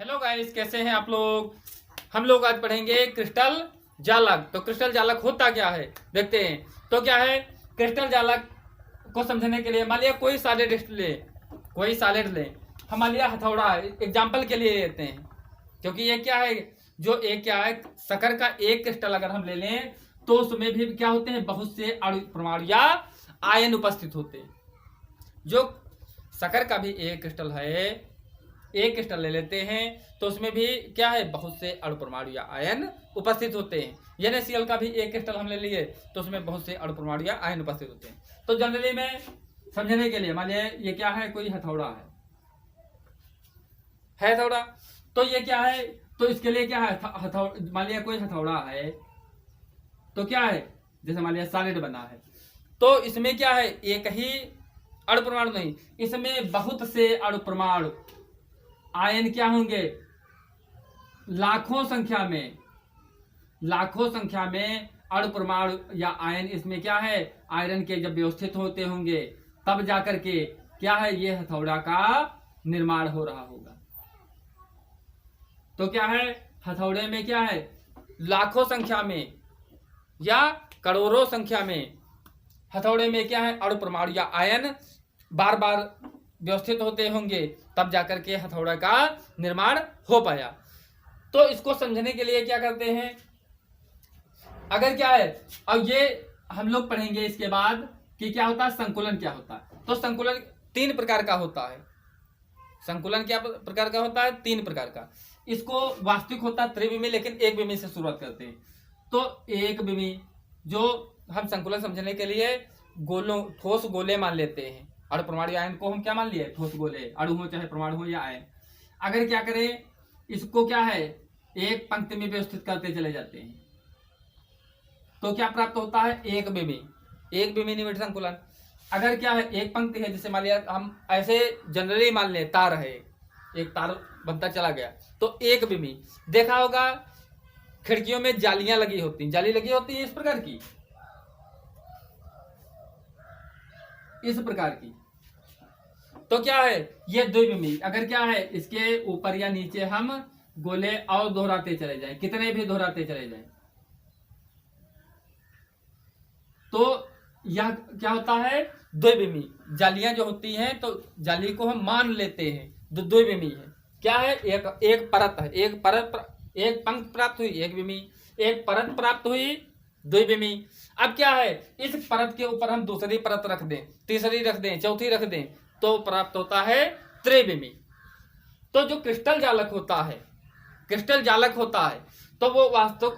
Hello guys, कैसे हैं आप लोग। हम लोग आज पढ़ेंगे क्रिस्टल जालक। तो क्रिस्टल जालक होता क्या है देखते हैं। तो क्या है क्रिस्टल जालक को समझने के लिए मान लिया कोई सॉलिड ले। हम मान लिया हथौड़ा एग्जाम्पल के लिए लेते हैं, क्योंकि ये क्या है शक्कर का एक क्रिस्टल अगर हम ले लें तो उसमें भी क्या होते हैं, बहुत से अणु परमाणु या आयन उपस्थित होते हैं। जो शक्कर का भी एक क्रिस्टल है, एक क्रिस्टल ले लेते हैं तो उसमें भी क्या है, बहुत से अणु परमाणु या आयन उपस्थित होते हैं। NaCl का भी एक क्रिस्टल हम ले लिए तो उसमें बहुत से अणु परमाणु या आयन उपस्थित होते हैं। तो जनरली में समझने के लिए मान लिया ये क्या है, कोई हथौड़ा है हथौड़ा। तो ये क्या है, तो इसके लिए क्या है, मान लिया कोई हथौड़ा है तो क्या है, जैसे मान लिया सॉलिड बना है तो इसमें क्या है, एक ही अणु परमाणु नहीं, इसमें बहुत से अणु परमाणु आयन क्या होंगे, लाखों संख्या में अणु परमाणु या आयन इसमें क्या है, आयरन के जब व्यवस्थित होते होंगे तब जाकर के क्या है, ये हथौड़ा का निर्माण हो रहा होगा। तो क्या है, हथौड़े में क्या है, लाखों संख्या में या करोड़ों संख्या में हथौड़े में क्या है, अणु परमाणु या आयन बार बार व्यवस्थित होते होंगे तब जाकर के हथौड़ा का निर्माण हो पाया। तो इसको समझने के लिए क्या करते हैं, अगर क्या है, अब ये हम लोग पढ़ेंगे इसके बाद कि क्या होता है, संकुलन क्या होता है। तो संकुलन तीन प्रकार का होता है। संकुलन क्या प्रकार का होता है, तीन प्रकार का। इसको वास्तविक होता है त्रिविमी, लेकिन एक विमी से शुरुआत करते हैं। तो एक विमी जो हम संकुलन समझने के लिए ठोस गोले मान लेते हैं। अणु परमाणु आयन को हम क्या मान लिए, ठोस गोले, अणु हो चाहे परमाणु हो या आयन। अगर क्या करें, इसको क्या है, एक पंक्ति में व्यवस्थित करते चले जाते हैं तो क्या प्राप्त होता है, एक विमी निविड़ संकुलन। अगर क्या है, एक पंक्ति है, जैसे मान लिया हम ऐसे जनरली मान लें तार है, एक तार बनता चला गया तो एक विमी। देखा होगा खिड़कियों में जाली लगी होती है इस प्रकार की। तो क्या है, ये द्विविमी। अगर क्या है, इसके ऊपर या नीचे हम गोले और दोहराते चले जाएं, कितने भी दोहराते चले जाएं, तो यह क्या होता है, द्विविमी। जालियां जो होती हैं तो जाली को हम मान लेते हैं द्विविमी है। क्या है, एक परत है, एक पंक्ति प्राप्त हुई एक विमी, एक परत प्राप्त हुई द्विविमी। अब क्या है, इस परत के ऊपर हम दूसरी परत रख दें, तीसरी रख दें, चौथी रख दें तो प्राप्त होता है त्रिविमी। तो जो क्रिस्टल जालक होता है तो वो वास्तव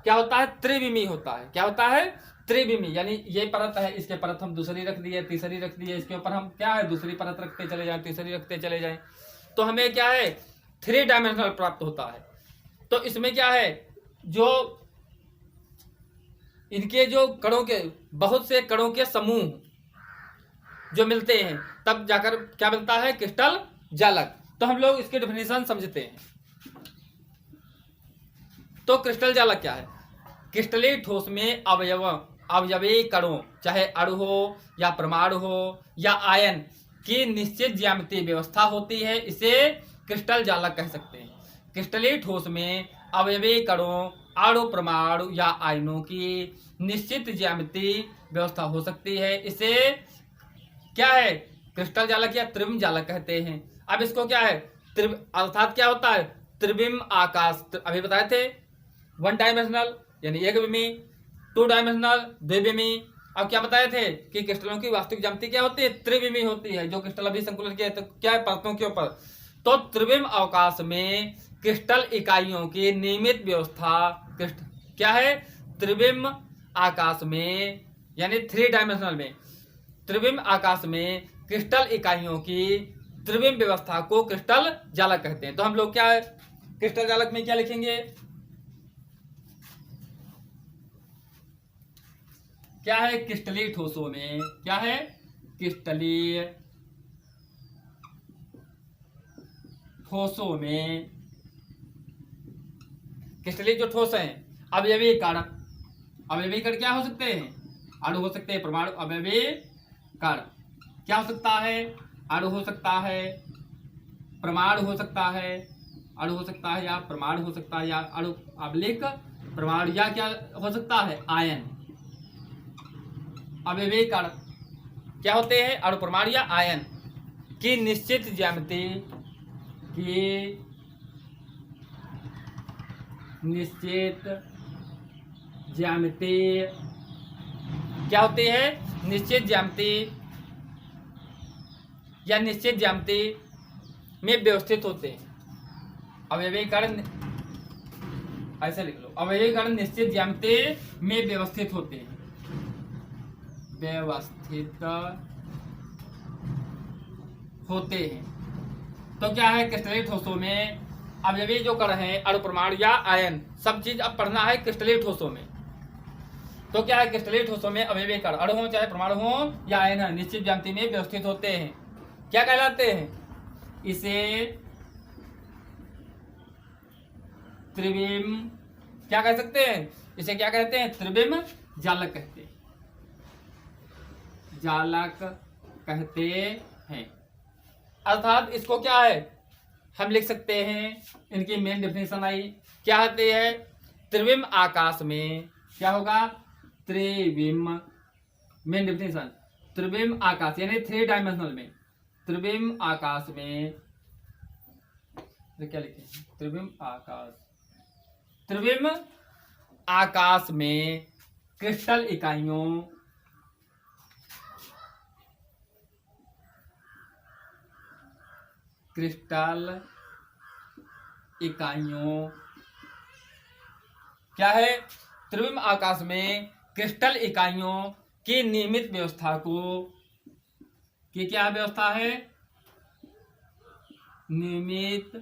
क्या होता है, त्रिविमी होता है। क्या होता है, त्रिविमी। यानी ये परत है, इसके परत हम दूसरी रख दिए, तीसरी रख दिए, इसके ऊपर हम क्या है, दूसरी परत रखते चले जाएं, तीसरी रखते चले जाएं, तो हमें क्या है, 3 डायमेंशनल प्राप्त होता है। तो इसमें क्या है, जो इनके जो कणों के बहुत से कणों के समूह जो मिलते हैं तब जाकर क्या मिलता है, क्रिस्टल जालक। तो हम लोग इसके डेफिनेशन समझते हैं। तो क्रिस्टल जालक क्या है, क्रिस्टलीय ठोस में अवयवी कणों, चाहे अणु हो या परमाणु हो या आयन की निश्चित ज्यामितीय व्यवस्था होती है, इसे क्रिस्टल जालक कह सकते हैं। क्रिस्टलीय ठोस में अवयवी कणों, अणु परमाणु या आयनों की निश्चित ज्यामितीय व्यवस्था हो सकती है, इसे क्या है, क्रिस्टल जालक या त्रिविम जालक कहते हैं। अब इसको क्या है, अर्थात क्या होता है, त्रिविम आकाश, अभी बताए थे 1 डायमेंशनल यानी एक विमी, 2 डायमेंशनल द्विविमी। अब क्या बताए थे कि क्रिस्टलों की वास्तविक ज्यामिति क्या होती है, त्रिविमी होती है। जो क्रिस्टल अभी संकुलन किया है तो क्या है, परतों के ऊपर। तो त्रिविम अवकाश में क्रिस्टल इकाइयों की नियमित व्यवस्था क्या है, त्रिविम आकाश में यानी 3 डायमेंशनल में त्रिविम आकाश में क्रिस्टल इकाइयों की त्रिविम व्यवस्था को क्रिस्टल जालक कहते हैं। तो हम लोग क्या है, क्रिस्टल जालक में क्या लिखेंगे, क्या है, क्रिस्टलीय ठोसों में क्या है, क्रिस्टलीय ठोसों में क्रिस्टलीय जो ठोस हैं, अवयवी कण क्या हो सकते हैं, अणु हो सकते हैं, परमाणु, अवयवी कण क्या हो सकता है, अणु हो सकता है, परमाणु हो सकता है, अणु हो सकता है, या परमाणु हो सकता है, या अणु अवलेख परमाणु, या क्या हो सकता है, आयन। अवयवीय कण क्या होते हैं, अणु परमाणु या आयन की निश्चित ज्यामिति क्या होती है, निश्चित ज्यामिति या निश्चित ज्यामिति में व्यवस्थित होते हैं। अवयवीय कण, ऐसे लिख लो, अवयवीय कण निश्चित ज्यामिति में व्यवस्थित होते हैं, तो क्या है, क्रिस्टलीय ठोसों में अवयवीय जो कण है, अणु परमाणु या आयन, सब चीज अब पढ़ना है क्रिस्टलीय ठोसों में। तो क्या है, क्रिस्टलीय ठोसों में अवयवीय कण, अणु हो चाहे परमाणु हो या आयन है, निश्चित ज्यामिति में व्यवस्थित होते हैं। क्या कहलाते हैं, इसे त्रिविम, क्या कह सकते हैं, इसे क्या कहते हैं, त्रिविम जालक कहते हैं, जालक कहते हैं। अर्थात इसको क्या है, हम लिख सकते हैं, इनकी मेन डेफिनेशन आई, क्या होती है, त्रिविम आकाश में, क्या होगा, त्रिविम, मेन डेफिनेशन, त्रिविम आकाश यानी 3 डायमेंशनल में, त्रिविम आकाश में, क्या लिखे, त्रिविम आकाश में क्रिस्टल इकाइयों क्या है, त्रिविम आकाश में क्रिस्टल इकाइयों की नियमित व्यवस्था को, की क्या व्यवस्था है, नियमित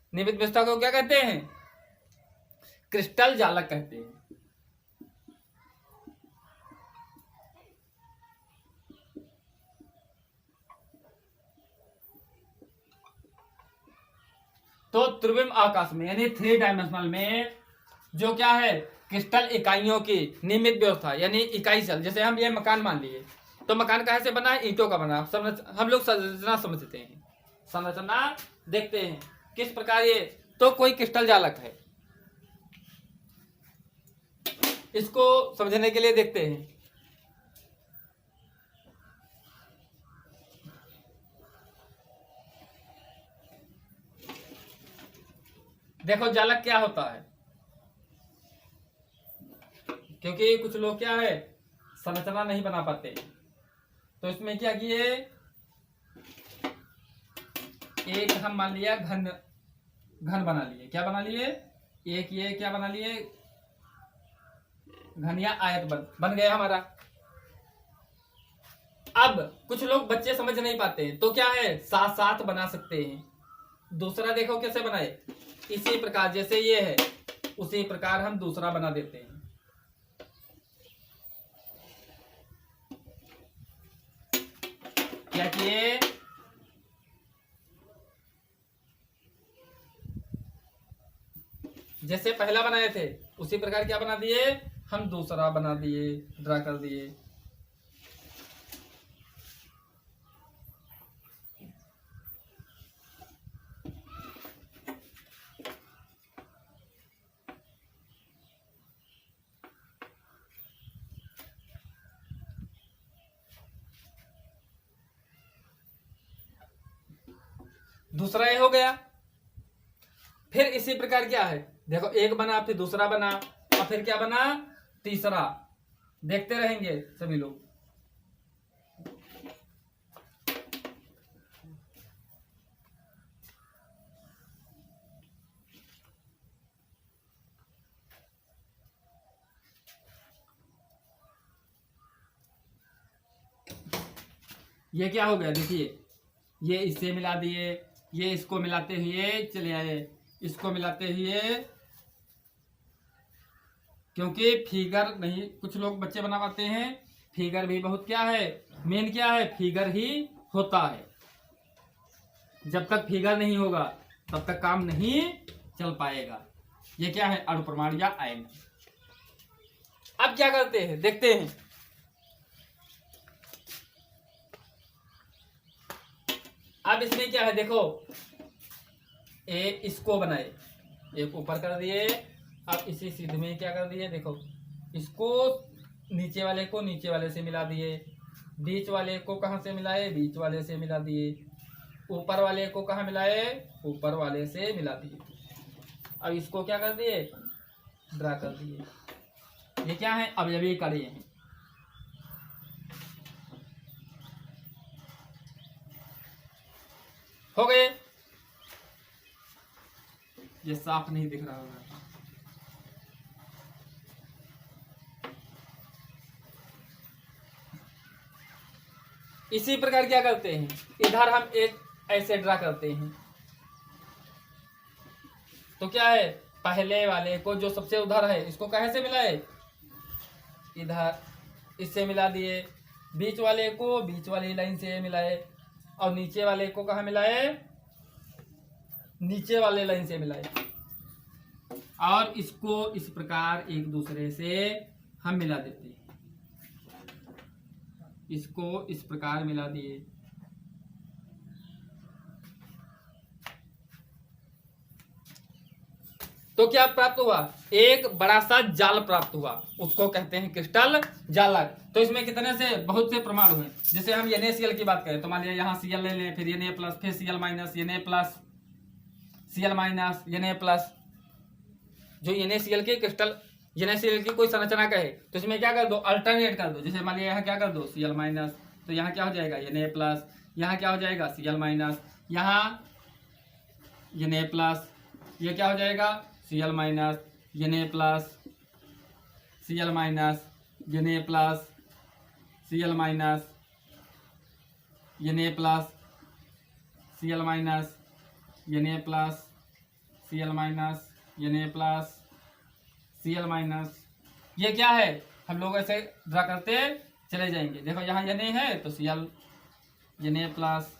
व्यवस्था को क्या कहते हैं, क्रिस्टल जालक कहते हैं। तो त्रिविम आकाश में यानी 3 डायमेंशनल में जो क्या है, क्रिस्टल इकाइयों की नियमित व्यवस्था, यानी इकाई चल, जैसे हम ये मकान मान लिए, तो मकान कहाँ से बना है, ईंटों का बना, हम लोग संरचना समझते हैं, संरचना देखते हैं किस प्रकार ये, तो कोई क्रिस्टल जालक है, इसको समझने के लिए देखते हैं। देखो जालक क्या होता है, क्योंकि कुछ लोग क्या है, संरचना नहीं बना पाते, तो इसमें क्या किए, एक हम मान लिया घन बना लिए, क्या बना लिए, एक ये क्या बना लिए, घन या आयत बन गया हमारा। अब कुछ लोग बच्चे समझ नहीं पाते, तो क्या है, साथ साथ बना सकते हैं। दूसरा देखो कैसे बनाए, इसी प्रकार जैसे ये है उसी प्रकार हम दूसरा बना देते हैं। क्या किए, जैसे पहला बनाए थे उसी प्रकार क्या बना दिए, हम दूसरा बना दिए, ड्रा कर दिए। दूसरा ये हो गया, फिर इसी प्रकार क्या है, देखो एक बना, फिर दूसरा बना, और फिर क्या बना, तीसरा। देखते रहेंगे सभी लोग। ये क्या हो गया, देखिए ये इससे मिला दिए, ये इसको मिलाते हुए चले आए, इसको मिलाते हुए, क्योंकि फिगर नहीं कुछ लोग बच्चे बना पाते हैं, फिगर भी बहुत क्या है, मेन क्या है, फिगर ही होता है। जब तक फिगर नहीं होगा तब तक काम नहीं चल पाएगा। ये क्या है, अणु परमाणु या आयन। अब क्या करते हैं देखते हैं, अब इसमें क्या है देखो, इसको बनाए, एक ऊपर कर दिए, अब इसी सीध में क्या कर दिए देखो, इसको नीचे वाले को नीचे वाले से मिला दिए, बीच वाले को कहाँ से मिलाए, बीच वाले से मिला दिए, ऊपर वाले को कहाँ मिलाए, ऊपर वाले से मिला दिए। अब इसको क्या कर दिए, ड्रा कर दिए। ये क्या है, अवयवी कड़ी हैं। हो गए, ये साफ नहीं दिख रहा होगा। इसी प्रकार क्या करते हैं, इधर हम एक ऐसे ड्रा करते हैं, तो क्या है, पहले वाले को जो सबसे उधर है इसको कहाँ से मिलाए, इधर इससे मिला दिए, बीच वाले को बीच वाली लाइन से मिलाए, और नीचे वाले को कहाँ मिलाए, नीचे वाले लाइन से मिलाए, और इसको इस प्रकार एक दूसरे से हम मिला देते हैं, इसको इस प्रकार मिला दिए। तो क्या प्राप्त हुआ, एक बड़ा सा जाल प्राप्त हुआ, उसको कहते हैं क्रिस्टल जालक। तो इसमें कितने से, बहुत से प्रमाण हुए। जैसे हम NaCl की बात करें तो मान लिया यहाँ Cl ले लें, फिर Na प्लस, फिर Cl minus, Na plus, Cl minus, Na plus. जो NaCl के क्रिस्टल, NaCl की कोई संरचना कहे तो इसमें क्या कर दो, अल्टरनेट कर दो। जैसे मान लिया यहाँ क्या कर दो, Cl माइनस, तो यहाँ क्या हो जाएगा, Na प्लस, यहाँ क्या हो जाएगा, Cl माइनस, यहाँ Na प्लस, ये क्या हो जाएगा, Cl minus, Na plus, Cl minus, Na plus, Cl minus, Na plus, Cl minus, Na plus, Cl minus, Na plus, Cl minus. ये क्या है, हम लोग ऐसे ड्रा करते चले जाएंगे। देखो यहाँ Na है तो Cl, Na plus,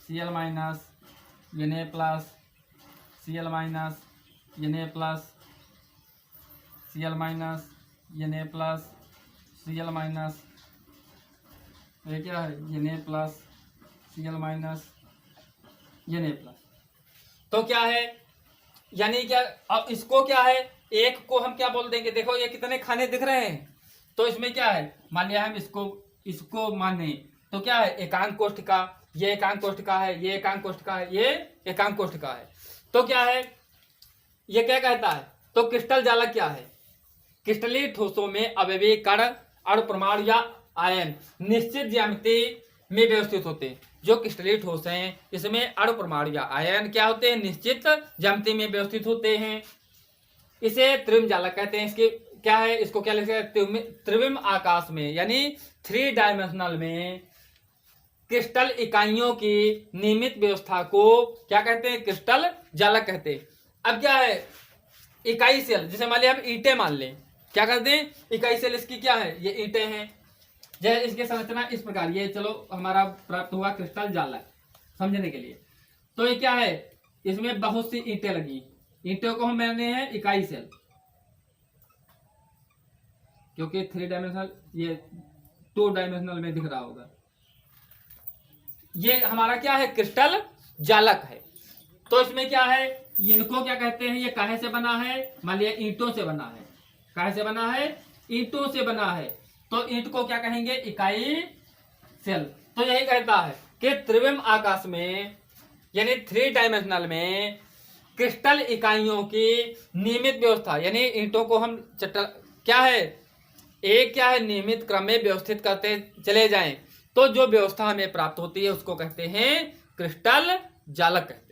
Cl minus, Na plus, Cl minus, Na plus, Cl minus, Na plus, Cl minus, ये क्या है, Na plus, Cl minus, Na plus. तो क्या है, यानी क्या, अब इसको क्या है, एक को हम क्या बोल देंगे, देखो ये कितने खाने दिख रहे हैं, तो इसमें क्या है, मान लिया हम इसको माने तो क्या है, एकांक कोष्ठिका, ये एकांक कोष्ठिका है, ये एकांक कोष्ठिका है, ये एकांक कोष्ठिका है। तो क्या है, ये क्या कहता है, तो क्रिस्टल जालक क्या है, क्रिस्टलीय ठोसों में अवयवी कण, अणु परमाणु या आयन निश्चित ज्यामिति में व्यवस्थित होते हैं। जो क्रिस्टलीय ठोस हैं इसमें अणु परमाणु या आयन क्या होते हैं, निश्चित ज्यामिति में व्यवस्थित होते हैं। इसे त्रिविम जालक कहते हैं। इसके क्या है, इसको क्या लिखते हैं, त्रिविम आकाश में, यानी 3 डायमेंशनल में क्रिस्टल इकाइयों की नियमित व्यवस्था को क्या कहते हैं, क्रिस्टल जालक कहते हैं। अब क्या है, इकाई सेल, जैसे मान लिया हम ईंटें मान लें, क्या करते हैं, इकाई सेल इसकी क्या है, ये ईंटें हैं, जैसे इसकी संरचना इस प्रकार, ये चलो हमारा प्राप्त हुआ क्रिस्टल जालक समझने के लिए। तो ये क्या है, इसमें बहुत सी ईंटें लगी, ईंटों को हम माने हैं इकाई सेल, क्योंकि 3 डायमेंशनल, ये 2 डायमेंशनल में दिख रहा होगा। ये हमारा क्या है, क्रिस्टल जालक है। तो इसमें क्या है, इनको क्या कहते हैं, ये काहे से बना है, मान लिया ईंटों से बना है, काहे से बना है, ईंटों से बना है, तो ईंट को क्या कहेंगे, इकाई सेल। तो यही कहता है कि त्रिविम आकाश में, यानी 3 डायमेंशनल में क्रिस्टल इकाइयों की नियमित व्यवस्था, यानी ईंटों को हम क्या है, एक क्या है, नियमित क्रम में व्यवस्थित करते चले जाएं, तो जो व्यवस्था हमें प्राप्त होती है उसको कहते हैं क्रिस्टल जालक कहते हैं।